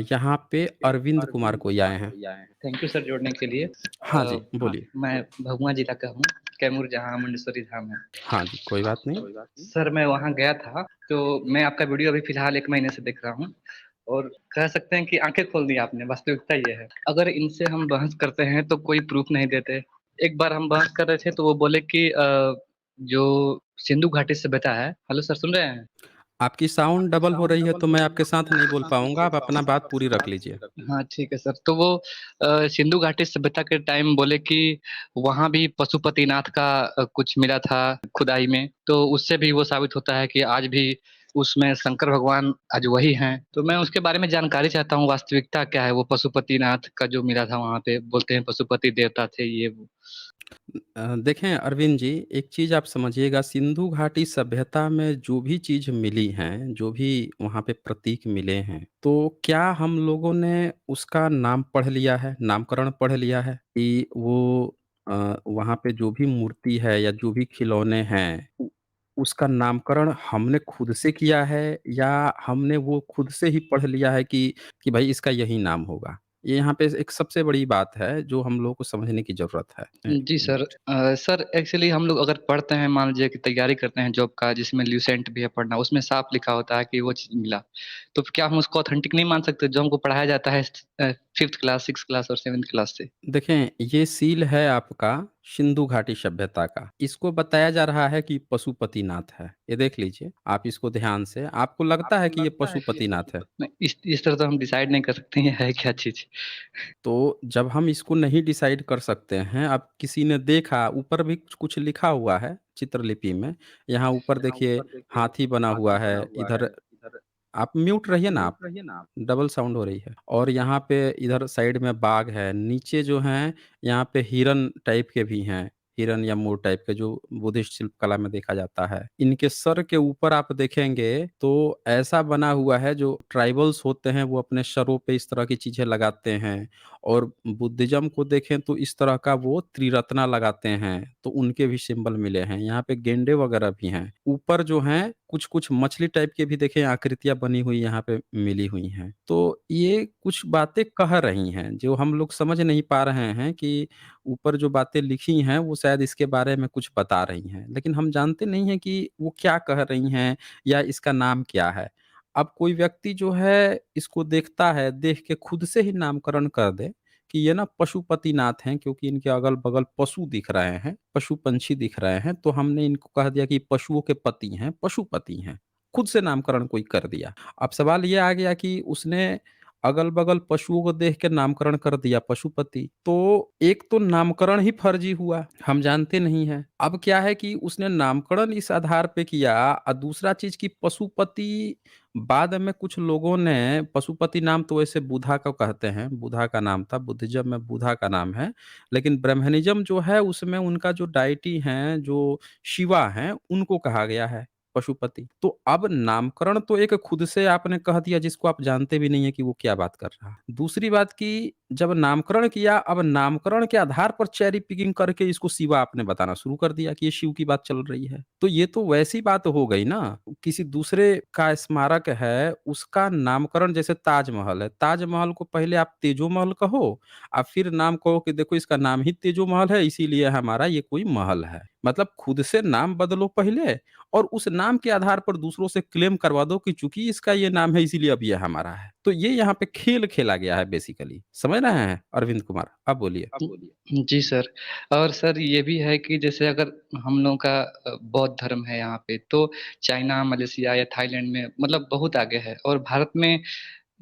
यहाँ पे अरविंद कुमार कोई आए हैं। थैंक यू सर जोड़ने के लिए। हाँ जी, बोलिए। मैं भभुआ जिला का हूँ, कैमूर जहाँ मुंडेश्वरी धाम है। हाँ जी, कोई बात नहीं। सर मैं वहाँ गया था, तो मैं आपका वीडियो अभी फ़िलहाल 1 महीने से देख रहा हूँ और कह सकते हैं कि आँखें खोल दी आपने, वास्तविकता ये है। अगर इनसे हम बहस करते हैं तो कोई प्रूफ़ नहीं देते। एक बार हम बहस कर रहे थे तो वो बोले कि जो सिंधु घाटी सभ्यता है। हेलो सर सुन रहे हैं? आपकी साउंड डबल हो रही है, तो मैं आपके साथ नहीं बोल पाऊँगा, आप अपना बात पूरी रख लीजिए। हाँ, ठीक है सर। तो वो सिंधु घाटी सभ्यता के टाइम बोले कि वहाँ भी पशुपतिनाथ का कुछ मिला था खुदाई में, तो उससे भी वो साबित होता है कि आज भी उसमें शंकर भगवान आज वही हैं। तो मैं उसके बारे में जानकारी चाहता हूँ, वास्तविकता क्या है? वो पशुपतिनाथ का जो मिला था वहाँ पे, बोलते हैं पशुपति देवता थे ये वो। देखें अरविंद जी, एक चीज़ आप समझिएगा, सिंधु घाटी सभ्यता में जो भी चीज़ मिली हैं, जो भी वहाँ पे प्रतीक मिले हैं, तो क्या हम लोगों ने उसका नाम पढ़ लिया है, नामकरण पढ़ लिया है कि वो वहाँ पे जो भी मूर्ति है या जो भी खिलौने हैं, उसका नामकरण हमने खुद से किया है या हमने वो खुद से ही पढ़ लिया है कि भाई इसका यही नाम होगा? ये यहाँ पे एक सबसे बड़ी बात है, जो हम लोगों को समझने की ज़रूरत है। जी सर। सर एक्चुअली हम लोग अगर पढ़ते हैं, मान लीजिए कि तैयारी करते हैं जॉब का जिसमें ल्यूसेंट भी है पढ़ना, उसमें साफ लिखा होता है कि वो चीज़ मिला। तो क्या हम उसको ऑथेंटिक नहीं मान सकते जो हमको पढ़ाया जाता है 5th क्लास, 6th क्लास और 7th क्लास से? देखें, ये सील है आपका सिंधु घाटी सभ्यता का। इसको बताया जा रहा है कि पशुपतिनाथ है। ये देख लीजिए, आप इसको ध्यान से। आपको लगता है कि ये पशुपतिनाथ है? नहीं, इस तरह तो हम डिसाइड नहीं कर सकते ये है क्या चीज़। तो जब हम इसको नहीं डिसाइड कर सकते हैं, अब किसी ने देखा, ऊपर भी कुछ कुछ लिखा हुआ है चित्रलिपि में। यहाँ ऊपर देखिए हाथी बना हुआ है, इधर आप म्यूट रहिए ना आप, डबल साउंड हो रही है। और यहाँ पे इधर साइड में बाघ है, नीचे जो हैं यहाँ पे हिरन टाइप के भी हैं, हिरन या मोर टाइप के जो बुद्धिस्ट शिल्पकला में देखा जाता है। इनके सर के ऊपर आप देखेंगे तो ऐसा बना हुआ है, जो ट्राइबल्स होते हैं वो अपने सरों पे इस तरह की चीज़ें लगाते हैं, और बुद्धिज़्म को देखें तो इस तरह का वो त्रिरत्ना लगाते हैं, तो उनके भी सिंबल मिले हैं। यहाँ पे गेंडे वगैरह भी हैं। ऊपर जो हैं कुछ-कुछ मछली टाइप के भी देखें आकृतियाँ बनी हुई यहाँ पे मिली हुई हैं। तो ये कुछ बातें कह रही हैं, जो हम लोग समझ नहीं पा रहे हैं कि ऊपर जो बातें लिखी हैं वो शायद इसके बारे में कुछ बता रही हैं। लेकिन हम जानते नहीं हैं कि वो क्या कह रही हैं या इसका नाम क्या है। अब कोई व्यक्ति जो है इसको देखता है, देख के खुद से ही नामकरण कर दे कि ये ना पशुपतिनाथ हैं, क्योंकि इनके अगल-बगल पशु दिख रहे हैं, पशु-पंछी दिख रहे हैं, तो हमने इनको कह दिया कि पशुओं के पति हैं, पशुपति हैं। खुद से नामकरण कोई कर दिया। अब सवाल ये आ गया कि उसने अगल-बगल पशुओं को देख के नामकरण कर दिया पशुपति। तो एक तो नामकरण ही फर्जी हुआ, हम जानते नहीं हैं। अब क्या है कि उसने नामकरण इस आधार पे किया, और दूसरा चीज़ कि पशुपति बाद में कुछ लोगों ने, पशुपति नाम तो वैसे बुधा को कहते हैं, बुधा का नाम था, बुद्धिज़्म में बुधा का नाम है। लेकिन ब्रह्मनिज़्म जो है उसमें उनका जो डायटी हैं, जो शिवा हैं, उनको कहा गया है पशुपति। तो अब नामकरण तो एक खुद से आपने कह दिया जिसको आप जानते भी नहीं है कि वो क्या बात कर रहा है। दूसरी बात कि जब नामकरण किया, अब नामकरण के आधार पर चेरी पिकिंग करके इसको शिवा आपने बताना शुरू कर दिया कि ये शिव की बात चल रही है। तो ये तो वैसी बात हो गई ना, किसी दूसरे का स्मारक है, उसका नामकरण, जैसे ताजमहल है, ताजमहल को पहले आप तेजोमहल कहो, और फिर नाम कहो कि देखो इसका नाम ही तेजोमहल है, इसीलिए हमारा ये कोई महल है। मतलब खुद से नाम बदलो पहले, और उस नाम के आधार पर दूसरों से क्लेम करवा दो कि चूंकि इसका ये नाम है इसीलिए अब ये हमारा है। तो ये यहाँ पे खेल खेला गया है बेसिकली, समझ रहे हैं अरविंद कुमार? आप बोलिए। जी सर। और सर ये भी है कि जैसे अगर हम लोगों का बौद्ध धर्म है यहाँ पे, तो चाइना, मलेशिया या थाईलैंड में मतलब बहुत आगे है और भारत में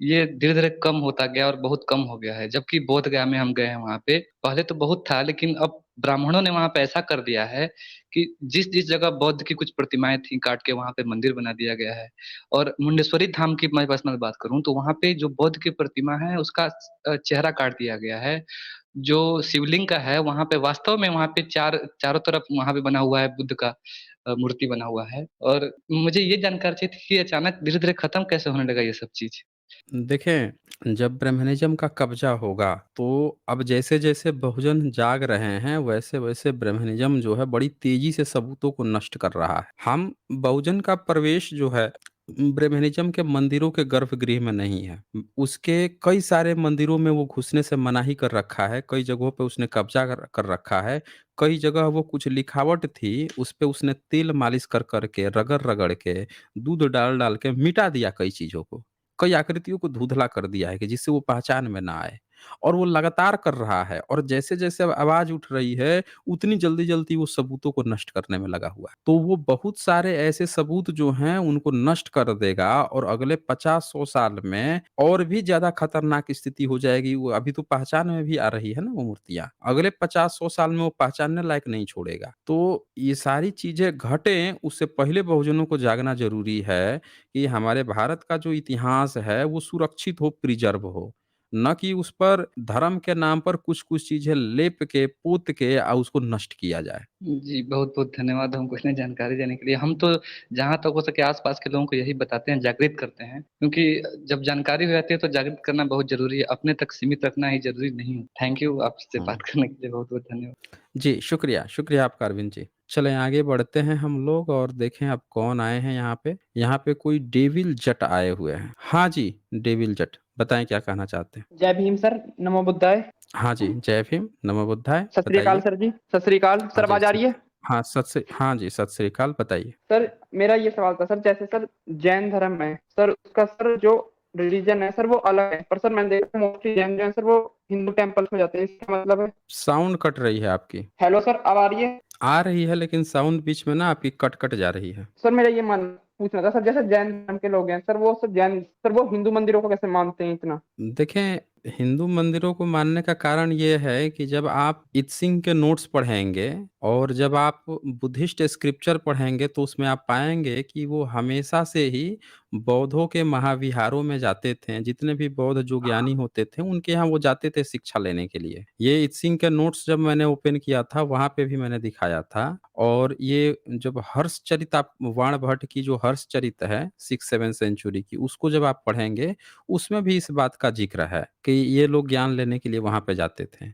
ये धीरे-धीरे कम होता गया और बहुत कम हो गया है। जबकि बोधगया में हम गए हैं वहाँ पे, पहले तो बहुत था लेकिन अब ब्राह्मणों ने वहाँ पे ऐसा कर दिया है कि जिस-जिस जगह बौद्ध की कुछ प्रतिमाएँ थी, काट के वहाँ पे मंदिर बना दिया गया है। और मुंडेश्वरी धाम की मैं पर्सनल बात करूँ तो वहाँ पे जो बौद्ध की प्रतिमा है उसका चेहरा काट दिया गया है। जो शिवलिंग का है वहाँ पे वास्तव में वहाँ पे चारों तरफ वहाँ पे बना हुआ है बुद्ध का मूर्ति बना हुआ है। और मुझे ये जानकारी चाहिए थी कि अचानक धीरे-धीरे खत्म कैसे होने लगा ये सब चीज़? देखें, जब ब्रह्मनिज़्म का कब्ज़ा होगा, तो अब जैसे-जैसे बहुजन जाग रहे हैं, वैसे-वैसे ब्रह्मनिज़्म जो है बड़ी तेज़ी से सबूतों को नष्ट कर रहा है। हम बहुजन का प्रवेश जो है ब्रह्मनिज़्म के मंदिरों के गर्भगृह में नहीं है। उसके कई सारे मंदिरों में वो घुसने से मनाही कर रखा है, कई जगहों पे उसने कब्ज़ा कर कर रखा है, कई जगह वो कुछ लिखावट थी, उस पे उसने तेल मालिश कर के, रगड़-रगड़ के, दूध डाल-डाल के मिटा दिया कई चीज़ों को। कई आकृतियों को धुंधला कर दिया है कि जिससे वो पहचान में ना आए। और वो लगातार कर रहा है और जैसे-जैसे अब आवाज़ उठ रही है, उतनी जल्दी-जल्दी वो सबूतों को नष्ट करने में लगा हुआ है। तो वो बहुत सारे ऐसे सबूत जो हैं उनको नष्ट कर देगा और अगले 50-100 साल में और भी ज़्यादा खतरनाक स्थिति हो जाएगी। वो अभी तो पहचान में भी आ रही है ना वो मूर्तियाँ। अगले 50-100 साल में वो पहचानने लायक नहीं छोड़ेगा। तो ये सारी चीज़ें घटें उससे पहले बहुजनों को जागना ज़रूरी है कि हमारे भारत का जो इतिहास है वो सुरक्षित हो, प्रिज़र्व हो। ना कि उस पर धर्म के नाम पर कुछ-कुछ चीज़ें लेप के, पोत के उसको नष्ट किया जाए। जी, बहुत-बहुत धन्यवाद हमको इतनी जानकारी देने के लिए। हम तो जहाँ तक हो सके आस-पास के लोगों को यही बताते हैं, जागृत करते हैं, क्योंकि जब जानकारी हो जाती है तो जागृत करना बहुत ज़रूरी है, अपने तक सीमित रखना ही ज़रूरी नहीं है। थैंक यू, आपसे हुँ। बात करने के लिए बहुत-बहुत धन्यवाद। जी, शुक्रिया, शुक्रिया आपका अरविंद जी। चलें आगे बढ़ते हैं हम लोग और देखें अब कौन आए हैं यहाँ पे। यहाँ पे कोई डेविल जट आए हुए हैं। हाँ जी, डेविल जट, बताएँ क्या कहना चाहते हैं? जय भीम सर, नमो बुद्धाय। हाँ जी, जय भीम, नमो बुद्धाय, सत श्री अकाल बताइए? सर जी, सत श्री अकाल। हाँ सर जी, आवाज़ आ रही है? हाँ जी, सत श्री अकाल, बताइए? सर मेरा ये सवाल था सर, जैसे सर जैन धर्म है, सर उसका सर जो रिलीजन है सर वो अलग है, पर सर मैंने देखा मोस्टली जैन जो है सर वो हिंदू टेम्पल्स में जाते हैं, इसका मतलब है। साउंड कट रही है आपकी। हेलो सर, अब आ रही है? आ रही है लेकिन साउंड बीच में ना आपकी कट-कट जा रही है। सर मेरा ये मन पूछना था सर, जैसे जैन धर्म के लोग हैं सर, वो सर जैन सर वो हिंदू मंदिरों को कैसे मानते हैं इतना? देखें, हिंदू मंदिरों को मानने का कारण ये है कि जब आप इत्सिंग के नोट्स पढ़ेंगे और जब आप बुद्धिस्ट स्क्रिप्चर पढ़ेंगे तो उसमें आप पाएँगे कि वो हमेशा से ही बौद्धों के महाविहारों में जाते थे। जितने भी बौद्ध जो ज्ञानी होते थे, उनके यहाँ वो जाते थे शिक्षा लेने के लिए। ये इत्सिंग के नोट्स जब मैंने ओपन किया था, वहाँ पे भी मैंने दिखाया था और ये जब हर्षचरित आप बाणभट्ट की जो हर्षचरित है 6-7 सेंचुरी की, उसको जब आप पढ़ेंगे उसमें भी इस बात का ज़िक्र है कि ये लोग ज्ञान लेने के लिए वहाँ पे जाते थे।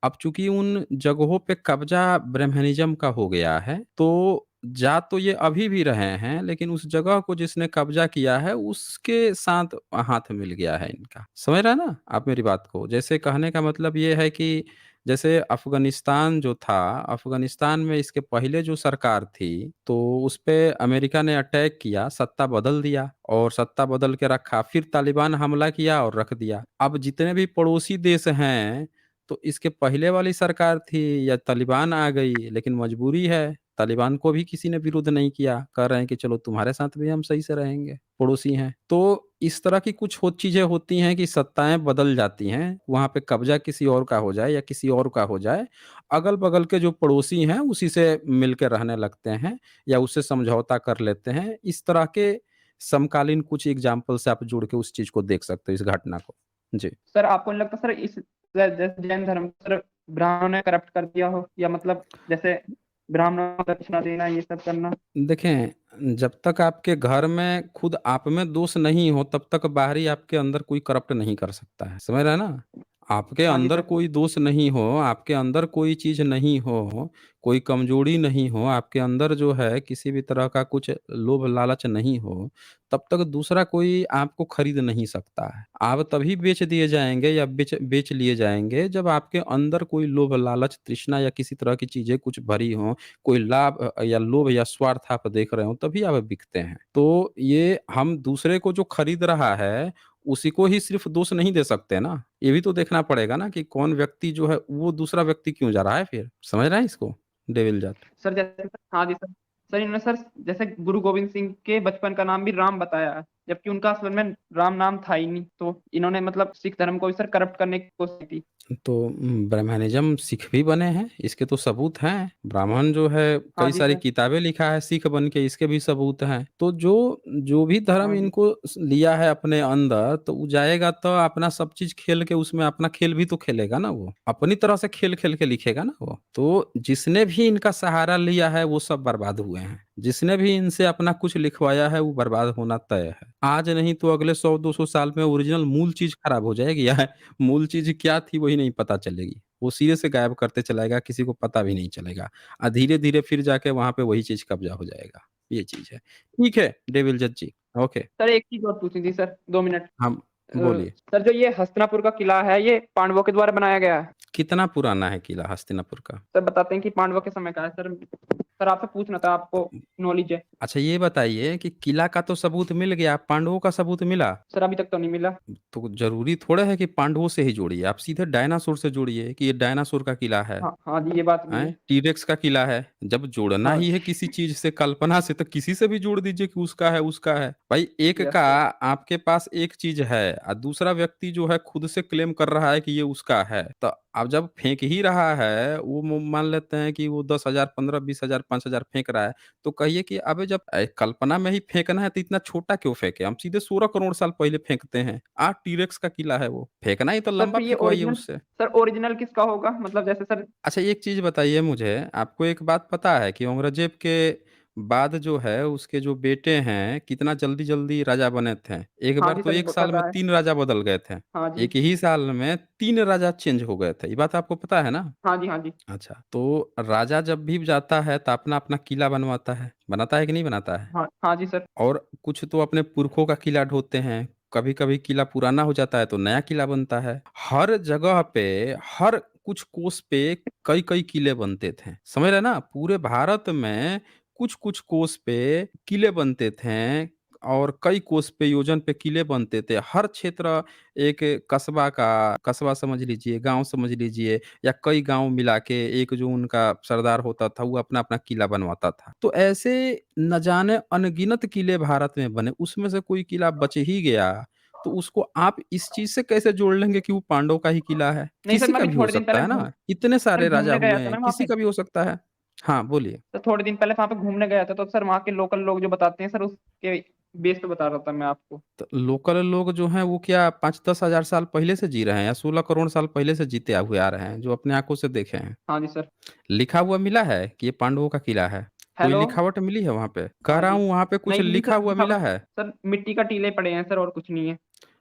अब चूँकि उन जगहों पे कब्ज़ा ब्रह्मनिज़्म का हो गया है, तो जा तो ये अभी भी रहे हैं, लेकिन उस जगह को जिसने कब्ज़ा किया है, उसके साथ हाथ मिल गया है इनका। समझ रहे हैं ना आप मेरी बात को? जैसे कहने का मतलब ये है कि जैसे अफ़गानिस्तान जो था, अफ़गानिस्तान में इसके पहले जो सरकार थी, तो उसपे अमेरिका ने अटैक किया, सत्ता बदल दिया और सत्ता बदल के रखा, फिर तालिबान हमला किया और रख दिया। अब जितने भी पड़ोसी देश हैं, तो इसके पहले वाली सरकार थी या तालिबान आ गई, लेकिन मजबूरी है, तालिबान को भी किसी ने विरोध नहीं किया, कह रहे हैं कि चलो तुम्हारे साथ भी हम सही से रहेंगे, पड़ोसी हैं। तो इस तरह की कुछ चीज़ें होती हैं कि सत्ताएँ बदल जाती हैं, वहाँ पे कब्ज़ा किसी और का हो जाए या किसी और का हो जाए, अगल-बगल के जो पड़ोसी हैं उसी से मिल के रहने लगते हैं या उससे समझौता कर लेते हैं। इस तरह के समकालीन कुछ एग्ज़ाम्पल से आप जुड़ के उस चीज़ को देख सकते हो, इस घटना को। जी। सर आपको नहीं लगता सर इस जैसे जैन धर्म को सर ब्राह्मणों ने करप्ट कर दिया हो, या मतलब जैसे ब्राह्मणों को दक्षिणा देना ये सब करना? देखें, जब तक आपके घर में खुद आप में दोष नहीं हो, तब तक बाहरी आपके अंदर कोई करप्ट नहीं कर सकता है। समझ रहे हैं ना? आपके हाँ जी अंदर सर। कोई दोष नहीं हो, आपके अंदर कोई चीज़ नहीं हो, कोई कमज़ोरी नहीं हो, आपके अंदर जो है किसी भी तरह का कुछ लोभ लालच नहीं हो, तब तक दूसरा कोई आपको खरीद नहीं सकता है। आप तभी बेच दिए जाएँगे या बेच बेच लिए जाएँगे जब आपके अंदर कोई लोभ लालच, तृष्णा या किसी तरह की चीज़ें कुछ भरी हों, कोई लाभ या लोभ या स्वार्थ आप देख रहे हो तभी आप बिकते हैं। तो ये हम दूसरे को जो खरीद रहा है, उसी को ही सिर्फ़ दोष नहीं दे सकते ना। ये भी तो देखना पड़ेगा ना कि कौन व्यक्ति जो है वो दूसरा व्यक्ति क्यों जा रहा है फिर? समझ रहे हैं इसको? डेविल जाट। सर जैसे हाँ जी सर। सर इन्होंने सर जैसे गुरु गोविंद सिंह के बचपन का नाम भी राम बताया है, जबकि उनका असल में राम नाम था ही नहीं, तो इन्होंने मतलब सिख धर्म को भी सर करप्ट करने की कोशिश की। तो ब्रह्मनिज़्म सिख भी बने हैं, इसके तो सबूत हैं। ब्राह्मण जो है हाँ कई जी सारी सर। किताबें लिखा है सिख बन के, इसके भी सबूत हैं। तो जो जो भी धर्म हाँ जी। इनको लिया है अपने अंदर, तो वो जाएगा तो अपना सब चीज़ खेल के उसमें अपना खेल भी तो खेलेगा ना वो। अपनी तरह से खेल-खेल के लिखेगा ना वो। तो जिसने भी इनका सहारा लिया है वो सब बर्बाद हुए हैं। जिसने भी इनसे अपना कुछ लिखवाया है वो बर्बाद होना तय है। आज नहीं तो अगले 100-200 साल में ओरिजिनल मूल चीज़ खराब हो जाएगी या मूल चीज़ क्या थी वही नहीं पता चलेगी। वो सिरे से गायब करते चला जाएगा, किसी को पता भी नहीं चलेगा। धीरे-धीरे फिर जाके वहाँ पे वही चीज़ कब्ज़ा हो जाएगा। ये चीज़ है। ठीक है, डेविल जज जी, ओके। सर एक चीज़ और पूछनी थी सर, 2 मिनट। हम अ, बोलिए। सर जो ये हस्तिनापुर का किला है, ये पांडवों के द्वारा बनाया गया है? कितना पुराना है किला हस्तिनापुर का? सर बताते हैं कि पांडवों के समय का है सर। सर आपसे पूछना था, तो आपको नॉलेज है? अच्छा ये बताइए कि किला का तो सबूत मिल गया, पांडवों का सबूत मिला? सर अभी तक तो नहीं मिला। तो ज़रूरी थोड़ा है कि पांडवों से ही जोड़िए, आप सीधे डायनासोर से जोड़िए कि ये डायनासोर का किला है। हाँ, हाँ जी, ये बात भी हैं? है। टी-रेक्स का किला है। जब जोड़ना हाँ, ही है किसी चीज़ से, कल्पना से, तो किसी से भी जोड़ दीजिए कि उसका है, उसका है। भाई एक यस का सर। आपके पास एक चीज़ है दूसरा व्यक्ति जो है खुद से क्लेम कर रहा है कि ये उसका है। तो अब जब फेंक ही रहा है, वो मान लेते हैं कि वो 10,000, 15, 20,000, 5,000 फेंक रहा है, तो कहिए कि अबे जब कल्पना में ही फेंकना है तो इतना छोटा क्यों फेंके? हम सीधे 16 करोड़ साल पहले फेंकते हैं। टी-रेक्स का किला है वो। फेंकना ही तो सर लंबा फिर ये फेंकवाइए ओरिजिनल, उससे। सर ओरिजिनल किसका होगा? मतलब जैसे सर। अच्छा एक चीज़ बताइए मुझे, आपको एक बात पता है कि औरंगज़ेब के बाद जो है उसके जो बेटे हैं, कितना जल्दी-जल्दी राजा बने थे? एक हाँ बार जी तो सर, 1 साल में पता है। 3 राजा बदल गए थे। हाँ जी। एक ही साल में 3 राजा चेंज हो गए थे, ये बात आपको पता है ना? हाँ जी, हाँ जी। अच्छा, तो राजा जब भी जाता है तो अपना-अपना किला बनवाता है, बनाता है कि नहीं बनाता है? हाँ, हाँ जी सर। और कुछ तो अपने पुरखों का किला ढोते हैं, कभी-कभी किला पुराना हो जाता है तो नया किला बनता है। हर जगह पे, हर कुछ कोस पे कई-कई किले बनते थे, समझ रहे हैं ना? पूरे भारत में कुछ-कुछ कोस पे किले बनते थे और कई कोस पे, योजन पे किले बनते थे। हर क्षेत्र एक कस्बा समझ लीजिए, गाँव समझ लीजिए या कई गाँव मिला के एक जो उनका सरदार होता था, वो अपना-अपना किला बनवाता था। तो ऐसे न जाने अनगिनत किले भारत में बने, उसमें से कोई किला बच ही गया, तो उसको आप इस चीज़ से कैसे जोड़ लेंगे कि वो पांडव का ही किला है? नहीं सर, किसी मैं का अभी भी हो थोड़े दिन सकता पहले है ना, इतने सर सारे राजा घूमने गया हुए था हैं, ना वहाँ किसी पे। का भी हो सकता है। हाँ, बोलिए। सर थोड़े दिन पहले वहाँ पे घूमने गया था, तो सर वहाँ के लोकल लोग जो बताते हैं सर, उसके बेस पे बता रहा था मैं आपको। तो लोकल लोग जो हैं वो क्या 5-10 हज़ार साल पहले से जी रहे हैं या 16 करोड़ साल पहले से जीते हुए आ रहे हैं, जो अपने आँखों से देखे हैं। हाँ जी सर। लिखा हुआ मिला है कि ये पांडवों का किला है? कोई हेलो। लिखावट मिली है वहाँ पे? कह हाँ रहा जी। हूँ वहाँ पे कुछ नहीं नहीं लिखा सर, हुआ मिला है? सर मिट्टी का टीले पड़े हैं सर, और कुछ नहीं है।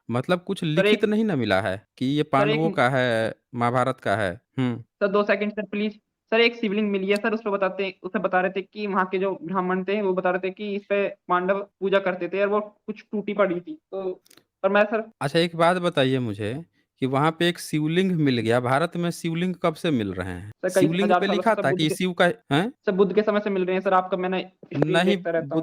मतलब कुछ सर लिखित एक नहीं ना मिला है कि ये सर एक पांडवों का है, महाभारत का है? हुँ। Sir 2 second sir please. Sir एक शिवलिंग मिली है सर, उसपे बता रहे थे कि वहाँ के जो ब्राह्मण थे, वो बता रहे थे कि इस पे पांडव पूजा करते थे और वो कुछ टूटी पड़ी थी। तो और मैं सर अच्छा एक बात बताइए मुझे कि वहाँ पे एक शिवलिंग मिल गया, भारत में शिवलिंग कब से मिल रहे हैं? सर कई शिवलिंग हज़ार पे सालों से लिखा सर था कि शिव का हैं? बुद्ध के समय से मिल रहे हैं सर। आपका मैंने स्ट्रीम नहीं, देखता रहता हूँ।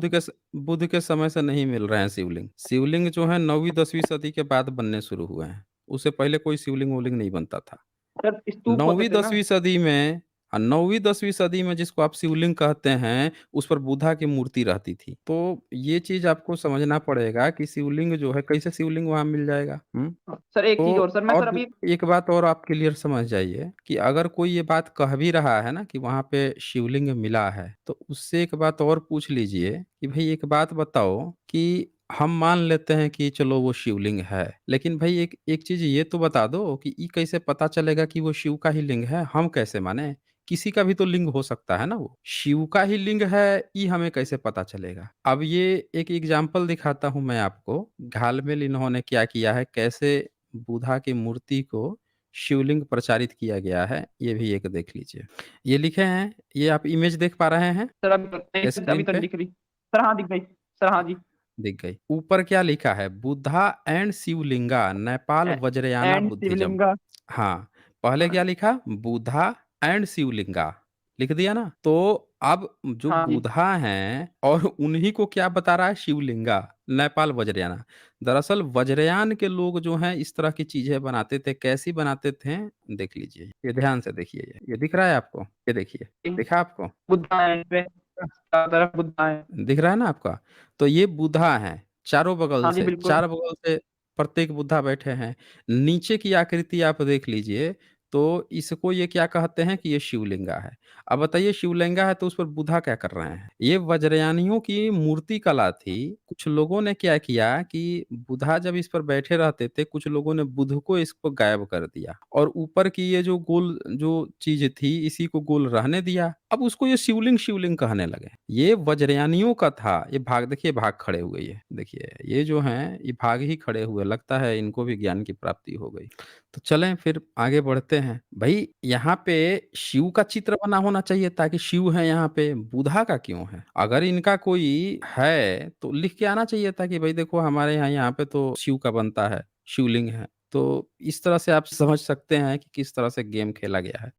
बुद्ध के समय से नहीं मिल रहे हैं शिवलिंग। शिवलिंग जो है 9वीं 10वीं सदी के बाद बनने शुरू हुए हैं। उससे पहले कोई शिवलिंग-वोलिंग नहीं बनता था। सर स्तूप होते 9वीं थे ना। 10वीं सदी में 9वीं 10वीं सदी में जिसको आप शिवलिंग कहते हैं, उस पर बुद्धा की मूर्ति रहती थी। तो ये चीज़ आपको समझना पड़ेगा कि शिवलिंग जो है कैसे शिवलिंग वहाँ मिल जाएगा? हुँ? हाँ, सर एक चीज़ तो और सर, मैं सर और अभी एक बात और आप क्लियर समझ जाइए कि अगर कोई ये बात कह भी रहा है ना कि वहाँ पे शिवलिंग मिला है, तो उससे एक बात और पूछ लीजिए कि भई एक बात बताओ कि हम मान लेते हैं कि चलो वो शिवलिंग है, लेकिन भई एक एक चीज़ ये तो बता दो कि ये कैसे पता चलेगा कि वो शिव का ही लिंग है? हम कैसे माने? किसी का भी तो लिंग हो सकता है ना वो। शिव का ही लिंग है, ये हमें कैसे पता चलेगा? अब ये एक एग्ज़ाम्पल दिखाता हूँ मैं आपको। घालमेल इन्होंने क्या किया है, कैसे बुद्धा की मूर्ति को शिवलिंग प्रचारित किया गया है, ये भी एक देख लीजिए। ये लिखे हैं, ये आप इमेज देख पा रहे हैं सर अभी तो नहीं सर, अभी स्क्रीन तो नहीं पे? दिख रही। सर हाँ, दिख गई। सर हाँ जी। दिख गई। ऊपर क्या लिखा है? Buddha and Shivlinga, Nepal a Vajrayana and Buddhism. Shivlinga. हाँ, पहले हाँ क्या लिखा? बुद्धा एंड शिवलिंगा, लिख दिया ना? तो अब जो हाँ जी। बुद्धा हैं और उन्हीं को क्या बता रहा है? शिवलिंगा, नेपाल वज्रयाना। दरअसल वज्रयान के लोग जो हैं इस तरह की चीज़ें बनाते थे, कैसी बनाते थे? देख लीजिए, ये ध्यान से देखिए ये दिख रहा है आपको? ये देखिए, दिखा आपको? बुद्धा एंड पे चारों तरफ बुद्धा है। दिख रहा है ना आपका? तो ये बुद्धा हैं, हाँ जी, बिल्कुल। चारों बगल से प्रत्येक बुद्धा बैठे हैं। नीचे की आकृति आप देख लीजिए, तो इसको ये क्या कहते हैं कि ये शिवलिंगा है। अब बताइए शिवलिंगा है तो उस पर बुद्धा क्या कर रहे हैं? ये वज्रयानियों की मूर्ति कला थी। कुछ लोगों ने क्या किया कि बुद्धा जब इस पर बैठे रहते थे, कुछ लोगों ने बुध को इसको गायब कर दिया और ऊपर की ये जो गोल जो चीज़ थी, इसी को गोल रहने दिया। अब उसको ये शिवलिंग शिवलिंग कहने लगे। ये वज्रयानियों का था, ये भाग देखिए भाग खड़े हुए ये, देखिए ये जो हैं ये भाग ही खड़े हुए, लगता है इनको भी ज्ञान की प्राप्ति हो गई। तो चलें फिर आगे बढ़ते हैं। भई यहाँ पे शिव का चित्र बना होना चाहिए ताकि शिव है यहाँ पे, बुधा का क्यों है? अगर इनका कोई है तो लिख के आना चाहिए था कि भई देखो हमारे यहाँ पे तो शिव का बनता है, शिवलिंग है। तो इस तरह से आप समझ सकते हैं कि किस तरह से गेम खेला गया है।